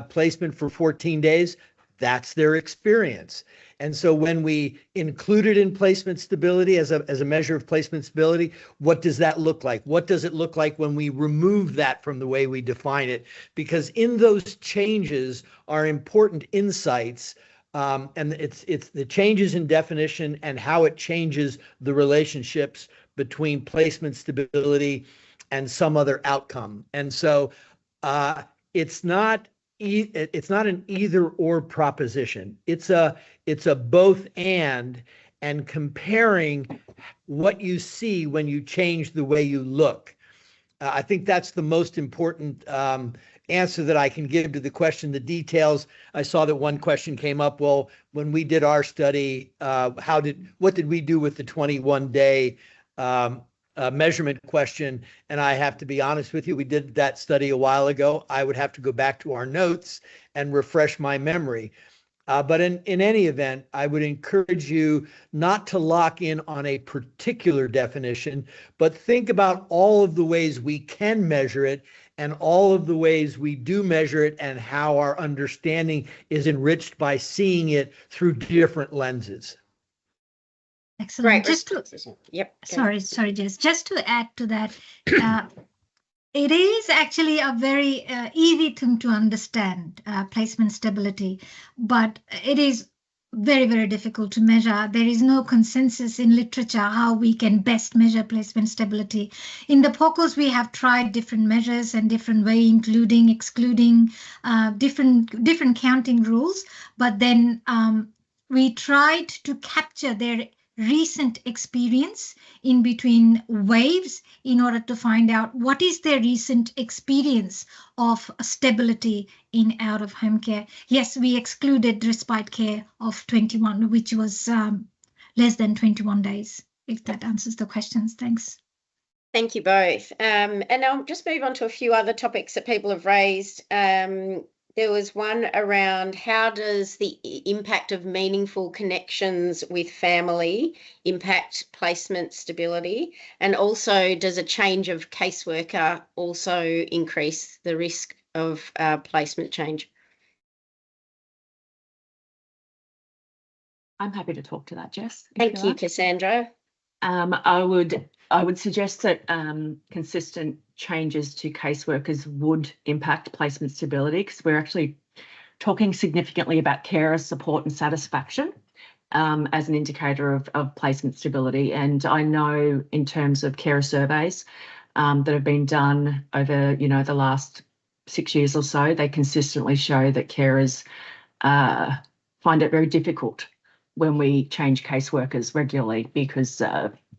placement for 14 days, that's their experience. And so when we include it in placement stability as a measure of placement stability, what does that look like? What does it look like when we remove that from the way we define it? Because in those changes are important insights, and it's the changes in definition and how it changes the relationships between placement stability and some other outcome. And so it's not an either or proposition. It's a both and comparing what you see when you change the way you look. I think that's the most important answer that I can give to the question. The details, I saw that one question came up. Well, when we did our study, what did we do with the 21-day measurement question? And I have to be honest with you, we did that study a while ago. I would have to go back to our notes and refresh my memory. But in any event, I would encourage you not to lock in on a particular definition, but think about all of the ways we can measure it and all of the ways we do measure it and how our understanding is enriched by seeing it through different lenses. Excellent. Yep. Sorry, Jess. Just to add to that, it is actually a very easy thing to understand, placement stability, but it is very, very difficult to measure. There is no consensus in literature how we can best measure placement stability. In the POCLS, we have tried different measures and different way, including, excluding, different counting rules, but then we tried to capture their recent experience in between waves in order to find out what is their recent experience of stability in out-of-home care. Yes, we excluded respite care of 21, which was less than 21 days, if that answers the questions. Thanks. Thank you both. And I'll just move on to a few other topics that people have raised. There was one around how does the impact of meaningful connections with family impact placement stability? And also, does a change of caseworker also increase the risk of placement change? I'm happy to talk to that, Jess. Thank you, Cassandra. I would suggest that consistent changes to caseworkers would impact placement stability, because we're actually talking significantly about carer support and satisfaction as an indicator of placement stability. And I know in terms of carer surveys that have been done over, the last 6 years or so, they consistently show that carers find it very difficult when we change caseworkers regularly because,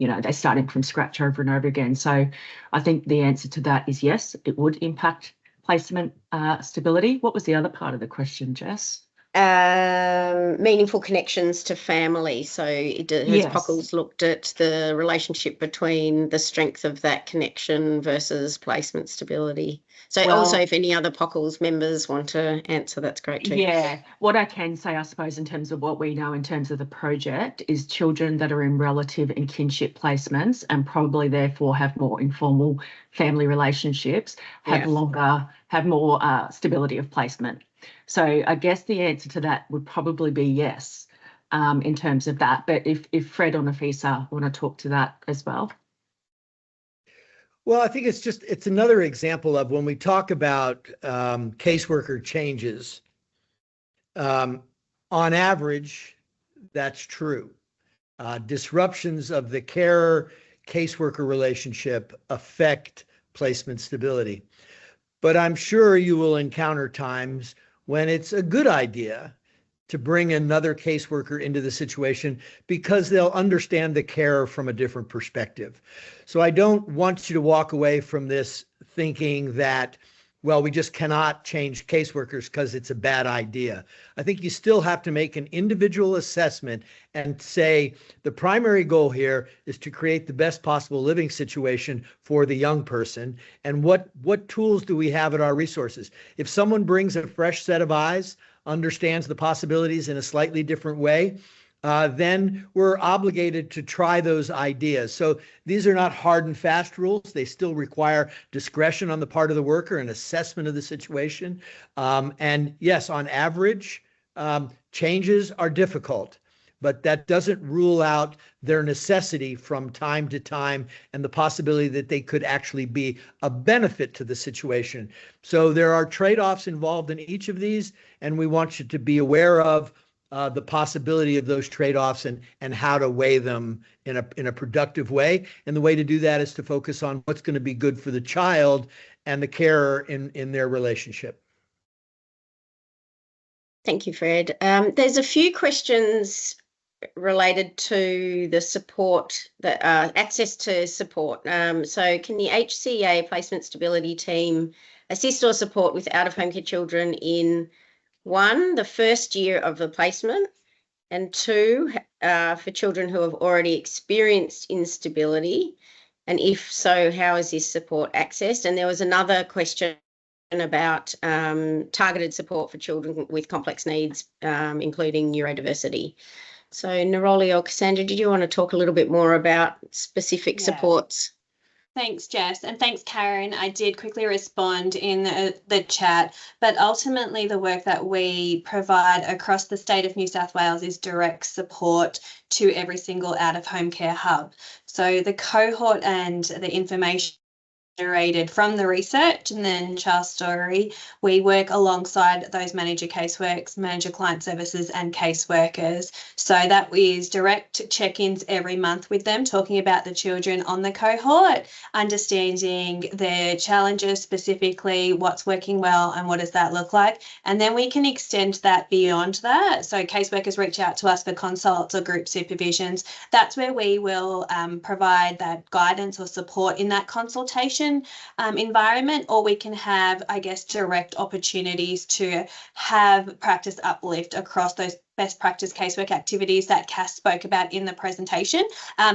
they're starting from scratch over and over again. So I think the answer to that is yes, it would impact placement stability. What was the other part of the question, Jess? Meaningful connections to family. So has POCLS looked at the relationship between the strength of that connection versus placement stability? So also, if any other POCLS members want to answer, that's great too. Yeah, what I can say, I suppose, in terms of what we know in terms of the project is children that are in relative and kinship placements and probably therefore have more informal family relationships have more stability of placement. So I guess the answer to that would probably be yes in terms of that. But if Fred or Nafisa want to talk to that as well. Well, I think it's another example of when we talk about caseworker changes, on average, that's true. Disruptions of the carer-caseworker relationship affect placement stability. But I'm sure you will encounter times when it's a good idea to bring another caseworker into the situation because they'll understand the carer from a different perspective. So I don't want you to walk away from this thinking that, well, we just cannot change caseworkers because it's a bad idea. I think you still have to make an individual assessment and say the primary goal here is to create the best possible living situation for the young person. And what tools do we have at our resources? If someone brings a fresh set of eyes, understands the possibilities in a slightly different way, then we're obligated to try those ideas. So these are not hard and fast rules. They still require discretion on the part of the worker and assessment of the situation. And yes, on average, changes are difficult, but that doesn't rule out their necessity from time to time and the possibility that they could actually be a benefit to the situation. So there are trade-offs involved in each of these, and we want you to be aware of the possibility of those trade-offs and how to weigh them in a productive way. And the way to do that is to focus on what's going to be good for the child and the carer in their relationship. Thank you, Fred. There's a few questions related to the support, the access to support. So can the HCA Placement Stability Team assist or support with out-of-home care children in 1, the first year of the placement, and 2, for children who have already experienced instability? And if so, how is this support accessed? And there was another question about targeted support for children with complex needs, including neurodiversity. So Neroli or Cassandra, did you want to talk a little bit more about specific supports? Thanks, Jess, and thanks, Karen. I did quickly respond in the chat, but ultimately the work that we provide across the state of New South Wales is direct support to every single out-of-home care hub. So the cohort and the information generated from the research and then child story, we work alongside those manager caseworks, manager client services and caseworkers. So that is direct check-ins every month with them, talking about the children on the cohort, understanding their challenges specifically, what's working well and what does that look like. And then we can extend that beyond that. So caseworkers reach out to us for consults or group supervisions. That's where we will provide that guidance or support in that consultation environment, or we can have, I guess, direct opportunities to have practice uplift across those best practice casework activities that Cass spoke about in the presentation.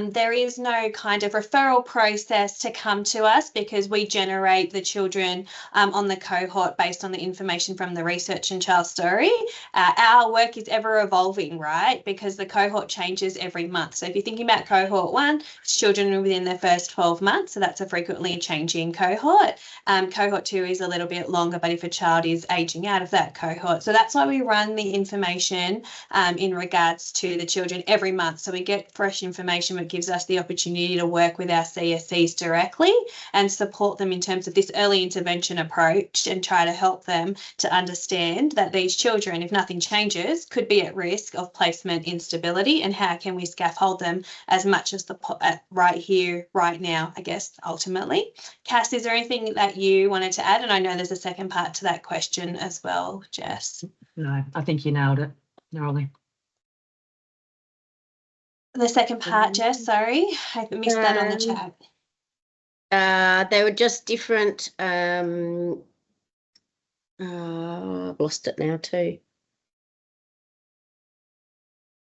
There is no kind of referral process to come to us because we generate the children on the cohort based on the information from the research and child story. Our work is ever evolving, right? Because the cohort changes every month. So if you're thinking about cohort 1, it's children within their first 12 months. So that's a frequently changing cohort. Cohort 2 is a little bit longer, but if a child is aging out of that cohort. So that's why we run the information in regards to the children every month. So we get fresh information, which gives us the opportunity to work with our CSCs directly and support them in terms of this early intervention approach and try to help them to understand that these children, if nothing changes, could be at risk of placement instability, and how can we scaffold them as much as right here, right now, I guess, ultimately. Cass, is there anything that you wanted to add? And I know there's a second part to that question as well, Jess. No, I think you nailed it. Neroli. The second part, Jess, sorry, I missed that on the chat. They were just different. I've lost it now too.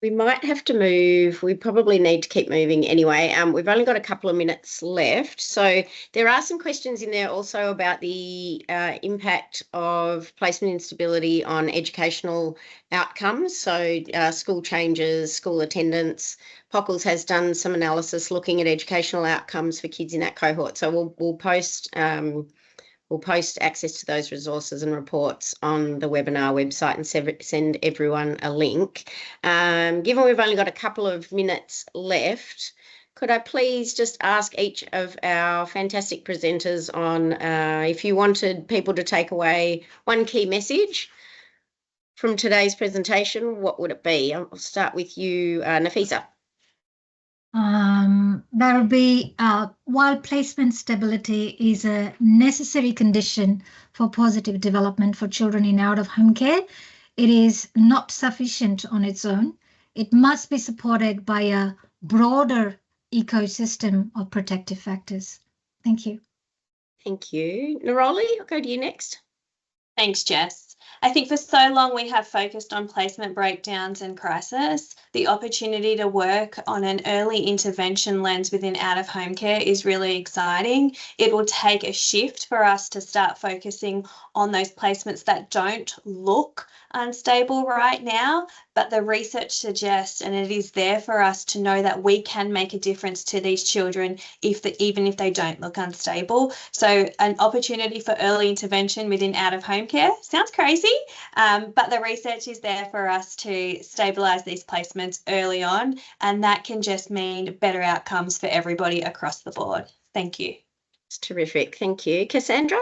We might have to move. We probably need to keep moving anyway. We've only got a couple of minutes left. So there are some questions in there also about the impact of placement instability on educational outcomes. So school changes, school attendance. POCLS has done some analysis looking at educational outcomes for kids in that cohort. So we'll post access to those resources and reports on the webinar website and send everyone a link. Given we've only got a couple of minutes left, could I please just ask each of our fantastic presenters on if you wanted people to take away one key message from today's presentation, what would it be? I'll start with you, Nafisa. That would be while placement stability is a necessary condition for positive development for children in out-of-home care, it is not sufficient on its own. It must be supported by a broader ecosystem of protective factors. Thank you. Thank you. Neroli, I'll go to you next. Thanks, Jess. I think for so long we have focused on placement breakdowns and crisis. The opportunity to work on an early intervention lens within out-of-home care is really exciting. It will take a shift for us to start focusing on those placements that don't look unstable right now, but the research suggests, and it is there for us to know that we can make a difference to these children even if they don't look unstable. So an opportunity for early intervention within out-of-home care sounds crazy, but the research is there for us to stabilise these placements early on, and that can just mean better outcomes for everybody across the board. Thank you. It's terrific. Thank you. Cassandra?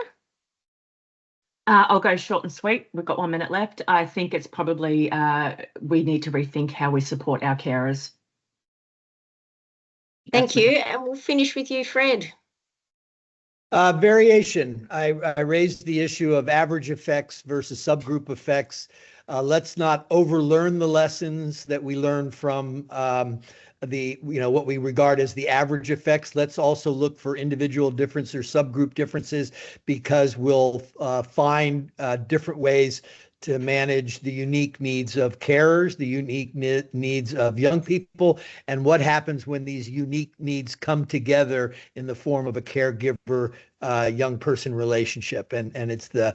I'll go short and sweet. We've got 1 minute left. I think it's probably we need to rethink how we support our carers. Thank you. And we'll finish with you, Fred. Variation. I raised the issue of average effects versus subgroup effects. Let's not overlearn the lessons that we learn from what we regard as the average effects. Let's also look for individual differences or subgroup differences, because we'll find different ways to manage the unique needs of carers, the unique needs of young people, and what happens when these unique needs come together in the form of a caregiver young person relationship. And it's the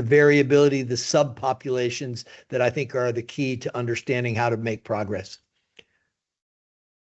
variability, the subpopulations that I think are the key to understanding how to make progress.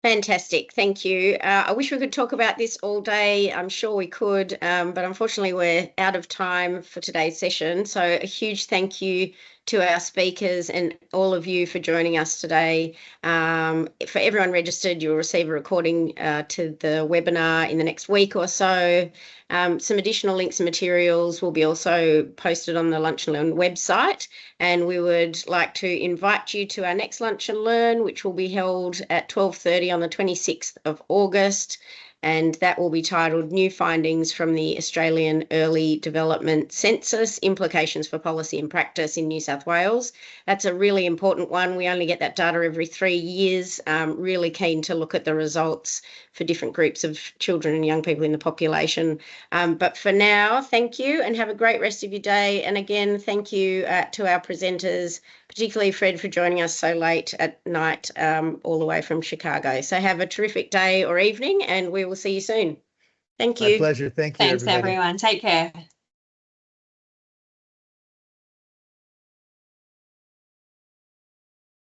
Fantastic. Thank you. I wish we could talk about this all day. I'm sure we could, but unfortunately we're out of time for today's session. So a huge thank you to our speakers and all of you for joining us today. For everyone registered, you'll receive a recording to the webinar in the next week or so. Some additional links and materials will be also posted on the Lunch and Learn website. And we would like to invite you to our next Lunch and Learn, which will be held at 12:30 on the 26th of August. And that will be titled New Findings from the Australian Early Development Census, Implications for Policy and Practice in New South Wales. That's a really important one. We only get that data every 3 years. Really keen to look at the results for different groups of children and young people in the population. But for now, thank you and have a great rest of your day. And again, thank you to our presenters, particularly Fred for joining us so late at night all the way from Chicago. So have a terrific day or evening, and we will see you soon. Thank you. My pleasure. Thank you, Thanks, everybody. everyone. Take care.